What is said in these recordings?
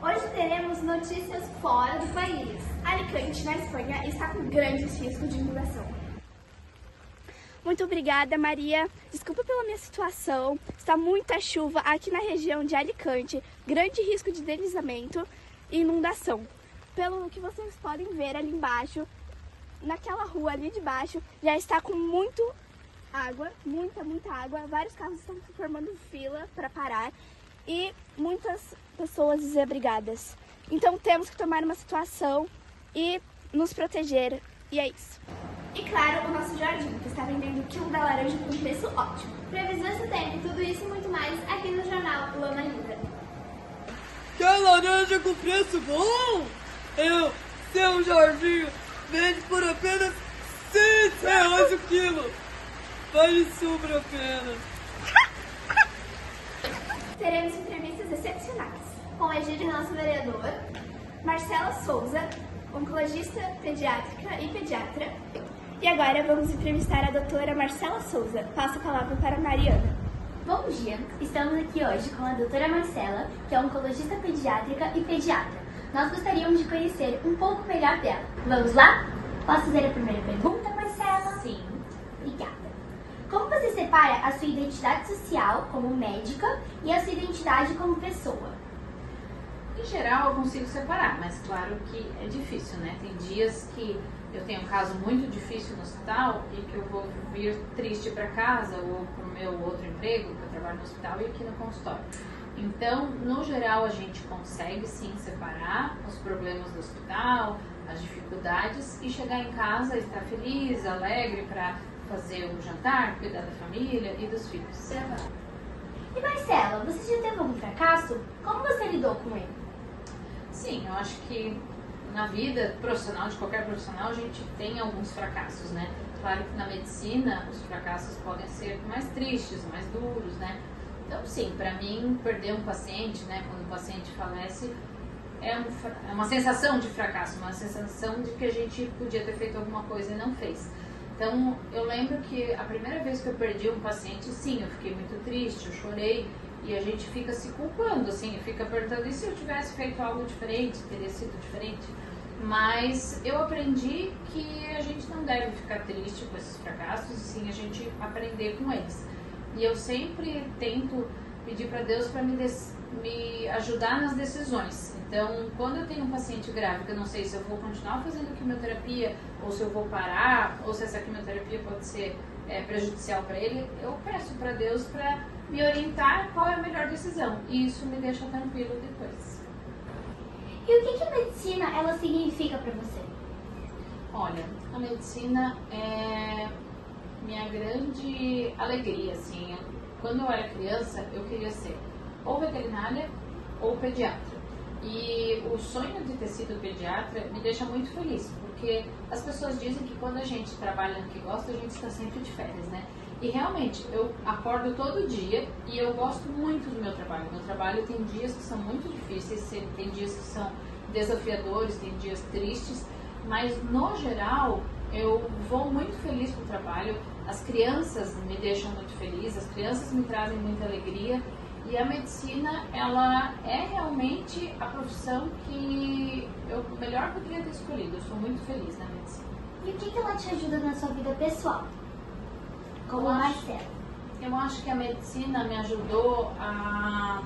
Hoje teremos notícias fora do país. Alicante, na Espanha, está com grandes riscos de inundação. Muito obrigada, Maria. Desculpa pela minha situação. Está muita chuva aqui na região de Alicante. Grande risco de deslizamento e inundação. Pelo que vocês podem ver ali embaixo, naquela rua ali de baixo, já está com muita água. Vários carros estão formando fila para parar e muitas pessoas desabrigadas. Então temos que tomar uma situação e nos proteger. E é isso. E claro, o nosso jardim, que está vendendo o quilo da laranja por um preço ótimo. Previsões do tempo, tudo isso e muito mais aqui no jornal Lama Livre. Quer laranja com preço bom? Seu jardim, vende por apenas R$6 o quilo. Vale super a pena. Teremos entrevistas excepcionais com a Egídio, nosso vereador, Marcela Souza, oncologista pediátrica e pediatra. E agora vamos entrevistar a doutora Marcela Souza. Passo a palavra para a Mariana. Bom dia, estamos aqui hoje com a doutora Marcela, que é oncologista pediátrica e pediatra. Nós gostaríamos de conhecer um pouco melhor dela. Vamos lá? Posso fazer a primeira pergunta, Marcela? Sim. Obrigada. Como você separa a sua identidade social como médica e a sua identidade como pessoa? Em geral eu consigo separar, mas claro que é difícil, né? Tem dias que eu tenho um caso muito difícil no hospital e que eu vou vir triste para casa ou para o meu outro emprego, que eu trabalho no hospital e aqui no consultório. Então, no geral, a gente consegue sim separar os problemas do hospital, as dificuldades e chegar em casa, estar feliz, alegre para fazer o jantar, cuidar da família e dos filhos. E Marcela, você já teve algum fracasso? Como você lidou com ele? Sim, eu acho que na vida profissional, de qualquer profissional, a gente tem alguns fracassos, né? Claro que na medicina os fracassos podem ser mais tristes, mais duros, né? Então, sim, para mim, perder um paciente, né? Quando o paciente falece, é uma sensação de fracasso, uma sensação de que a gente podia ter feito alguma coisa e não fez. Então, eu lembro que a primeira vez que eu perdi um paciente, sim, eu fiquei muito triste, eu chorei. E a gente fica se culpando, assim, fica perguntando, e se eu tivesse feito algo diferente, teria sido diferente? Mas eu aprendi que a gente não deve ficar triste com esses fracassos, e sim a gente aprender com eles. E eu sempre tento pedir para Deus para me ajudar nas decisões. Então, quando eu tenho um paciente grave, eu não sei se eu vou continuar fazendo quimioterapia, ou se eu vou parar, ou se essa quimioterapia pode ser prejudicial para ele, eu peço para Deus para me orientar qual é a melhor decisão. E isso me deixa tranquilo depois. E o que a medicina ela significa para você? Olha, a medicina é minha grande alegria, assim. Quando eu era criança, eu queria ser ou veterinária ou pediatra. E o sonho de ter sido pediatra me deixa muito feliz, porque as pessoas dizem que quando a gente trabalha no que gosta, a gente está sempre de férias, né? E realmente, eu acordo todo dia e eu gosto muito do meu trabalho. Meu trabalho tem dias que são muito difíceis, tem dias que são desafiadores, tem dias tristes, mas no geral eu vou muito feliz para o trabalho. As crianças me deixam muito feliz, as crianças me trazem muita alegria. E a medicina, ela é realmente a profissão que eu melhor poderia ter escolhido. Eu sou muito feliz na medicina. E o que ela te ajuda na sua vida pessoal? Como a Marcela. Eu acho que a medicina me ajudou a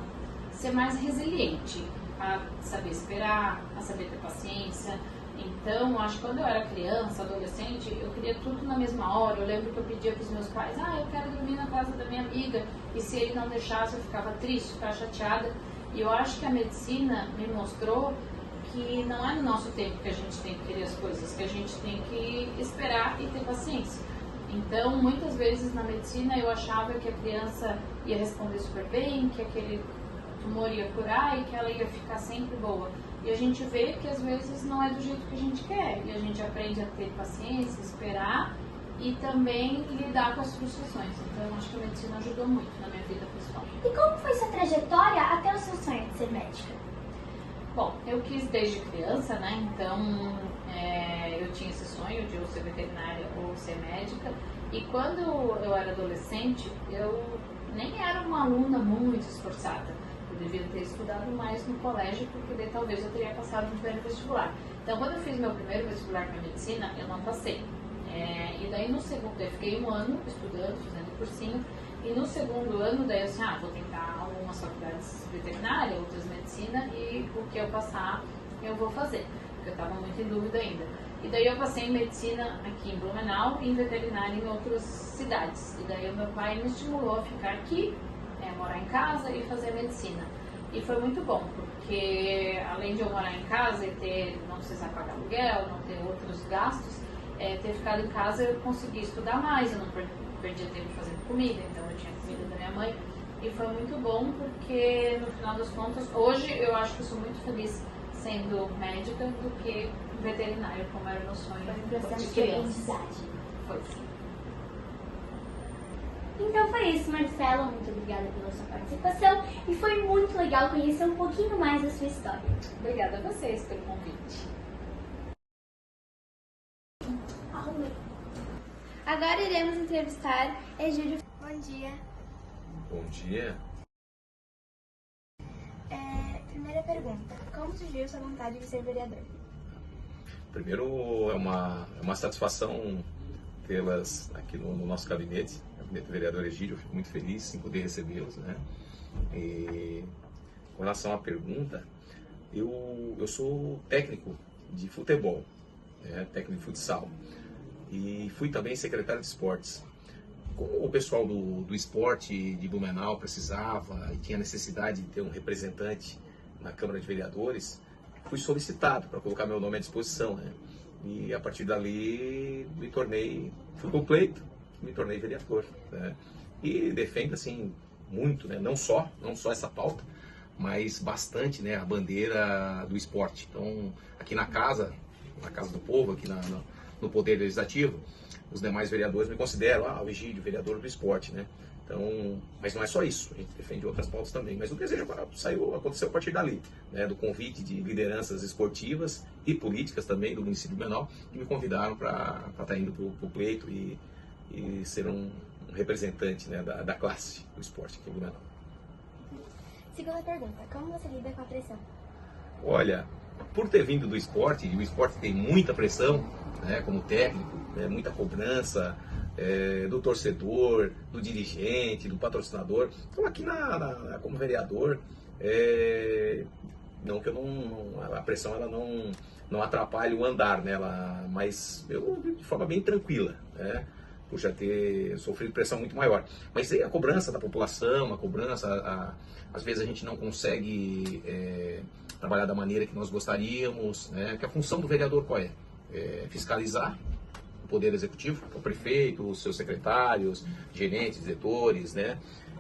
ser mais resiliente, a saber esperar, a saber ter paciência. Então, acho que quando eu era criança, adolescente, eu queria tudo na mesma hora. Eu lembro que eu pedia para os meus pais, eu quero dormir na casa da minha amiga. E se ele não deixasse, eu ficava triste, ficava chateada. E eu acho que a medicina me mostrou que não é no nosso tempo que a gente tem que querer as coisas, que a gente tem que esperar e ter paciência. Então, muitas vezes na medicina eu achava que a criança ia responder super bem, que aquele tumor ia curar e que ela ia ficar sempre boa. E a gente vê que às vezes não é do jeito que a gente quer. E a gente aprende a ter paciência, esperar e também lidar com as frustrações. Então, eu acho que a medicina ajudou muito na minha vida pessoal. E como foi sua trajetória até o seu sonho de ser médica? Bom, eu quis desde criança, né? Então, eu tinha esse sonho de ou ser veterinária ou ser médica. E quando eu era adolescente, eu nem era uma aluna muito esforçada. Eu devia ter estudado mais no colégio, porque daí talvez eu teria passado no primeiro vestibular. Então, quando eu fiz meu primeiro vestibular para medicina, eu não passei. E daí no segundo, eu fiquei um ano estudando, fazendo cursinho, e no segundo ano, daí eu disse, vou tentar algumas faculdades veterinária, outras medicina, e o que eu passar, eu vou fazer, porque eu estava muito em dúvida ainda. E daí eu passei em medicina aqui em Blumenau e em veterinária em outras cidades. E daí o meu pai me estimulou a ficar aqui, morar em casa e fazer medicina. E foi muito bom, porque além de eu morar em casa e não precisar pagar aluguel, não ter outros gastos, ter ficado em casa eu consegui estudar mais, eu não perdia tempo fazendo comida, então eu tinha comida da minha mãe. E foi muito bom porque no final das contas, hoje eu acho que eu sou muito feliz sendo médica do que veterinária, como era o meu sonho Foi um processo de de criança. aprendizagem. Foi sim. Então foi isso, Marcela. Muito obrigada pela sua participação e foi muito legal conhecer um pouquinho mais da sua história. Obrigada a vocês pelo convite. Agora iremos entrevistar Egídio. Bom dia. Bom dia. Primeira pergunta. Como surgiu sua vontade de ser vereador? Primeiro, é uma satisfação tê-las aqui no nosso gabinete do vereador Egídio. Eu fico muito feliz em poder recebê-los, né? E, com relação à pergunta, eu sou técnico de futebol, né? Técnico de futsal, e fui também secretário de esportes. Como o pessoal do esporte de Blumenau precisava e tinha necessidade de ter um representante na Câmara de Vereadores, fui solicitado para colocar meu nome à disposição, né? E a partir dali fui pro pleito, me tornei vereador, né? E defendo assim muito, né? Não só essa pauta, mas bastante, né, a bandeira do esporte. Então, aqui na Casa do Povo, aqui no Poder Legislativo, os demais vereadores me consideram, o Egídio, vereador do esporte, né? Então, mas não é só isso, a gente defende outras pautas também. Mas o desejo aconteceu a partir dali, né, do convite de lideranças esportivas e políticas também do município de Blumenau, que me convidaram para estar indo para o pleito e ser um representante, né, da classe do esporte aqui em Blumenau. Segunda pergunta. Como você lida com a pressão? Olha, por ter vindo do esporte, e o esporte tem muita pressão, né, como técnico, né, muita cobrança, do torcedor, do dirigente, do patrocinador. Então aqui como vereador, não que a pressão ela não atrapalhe o andar, né, mas eu de forma bem tranquila, né, por já ter sofrido pressão muito maior. Mas a cobrança da população, às vezes a gente não consegue trabalhar da maneira que nós gostaríamos, né, porque a função do vereador qual é? Fiscalizar o Poder Executivo, o prefeito, os seus secretários, gerentes, diretores, né,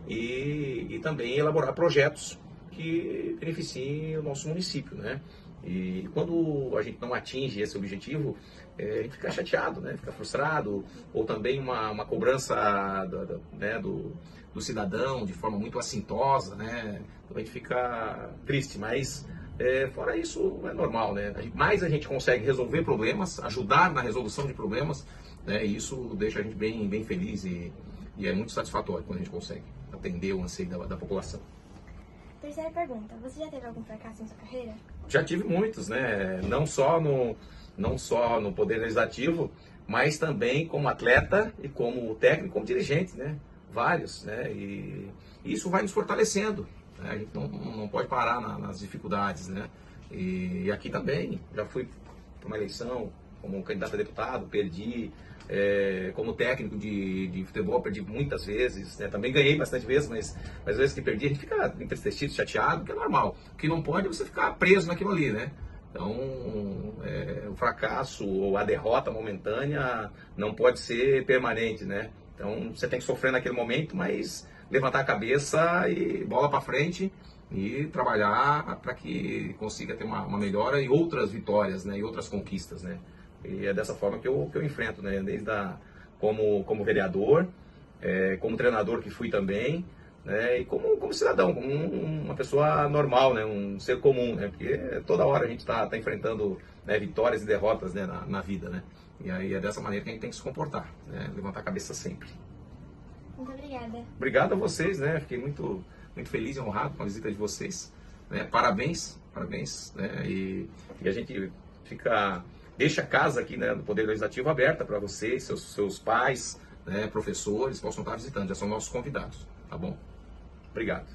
e também elaborar projetos que beneficiem o nosso município, né. E quando a gente não atinge esse objetivo, a gente fica chateado, né? Fica frustrado, ou também uma cobrança do cidadão de forma muito assintosa, né? Então a gente fica triste, mas fora isso é normal, né? Mais a gente consegue resolver problemas, ajudar na resolução de problemas, né? E isso deixa a gente bem feliz e é muito satisfatório quando a gente consegue atender o anseio da população. Terceira pergunta. Você já teve algum fracasso em sua carreira? Já tive muitos, né? Não só no Poder Legislativo, mas também como atleta e como técnico, como dirigente, né? Vários, né? E isso vai nos fortalecendo, né? A gente não pode parar nas dificuldades, né? E aqui também, já fui para uma eleição como candidato a deputado, perdi. Como técnico de futebol, perdi muitas vezes, né? Também ganhei bastante vezes, mas às vezes que perdi a gente fica entristecido, chateado, que é normal. O que não pode é você ficar preso naquilo ali, né? Então, o fracasso ou a derrota momentânea não pode ser permanente, né? Então, você tem que sofrer naquele momento, mas levantar a cabeça e bola para frente e trabalhar para que consiga ter uma melhora e outras vitórias, né? E outras conquistas, né? E é dessa forma que eu enfrento, né? Desde como vereador, como treinador que fui também, né? E como cidadão, como uma pessoa normal, né? Um ser comum, né? Porque toda hora a gente está enfrentando, né, vitórias e derrotas, né, na vida, né? E aí é dessa maneira que a gente tem que se comportar, né? Levantar a cabeça sempre. Muito obrigada. Obrigado a vocês, né? Fiquei muito muito feliz e honrado com a visita de vocês. Né? Parabéns, parabéns. Né? E a gente deixa a casa aqui, né, do Poder Legislativo aberta para vocês, seus pais, né, professores, possam estar visitando, já são nossos convidados. Tá bom? Obrigado.